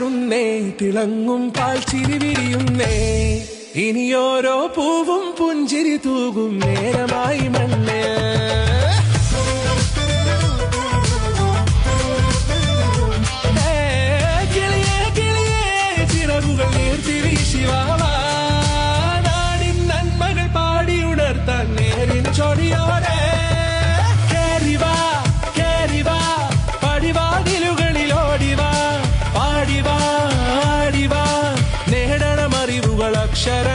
വിടരുന്നേ, തിളങ്ങും പാൽച്ചിരി വിരിയുന്നേ. ഇനിയോരോ പൂവും പുഞ്ചിരി തൂകും നേരമായി മണ്ണേ. കിളിയേ കിളിയേ ചിറകുകൾ നീർത്തി വീശിവാവാ, നാടിൻ നന്മകൾ പാടിയുണർത്താൻ നേരിൻ ചൊടിയോടെ. കേറിവാ കേറിവാ പടിവാതിലുകളിലോടിവാ, പാടിവാ ആടിവാ നേടണമറിവുകൾ അക്ഷര